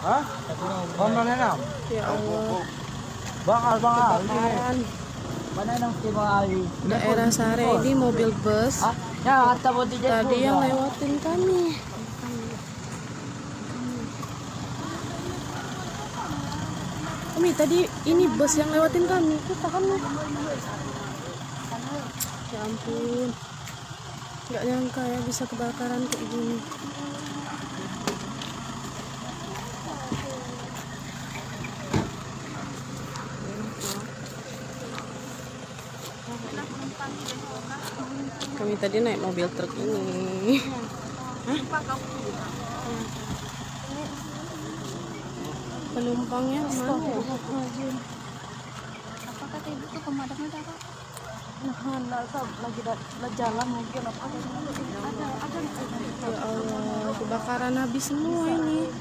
Hah? Konon enam. Ya Allah. Bakal. Kebakaran. Mana nang Ali? Daerah Sare ini mobil bus. Ya, Tadi yang lewatin kami. Kami tadi ini bus yang lewatin kami. Kita kan. Ya ampun. Nggak nyangka ya bisa kebakaran kayak gini. Kami tadi naik mobil truk ini. Penumpangnya mana ya? Apa kata ibu tuh pemadamnya ada apa? Lagi jalan mungkin apa Ada. Ya Allah, kebakaran habis semua ini.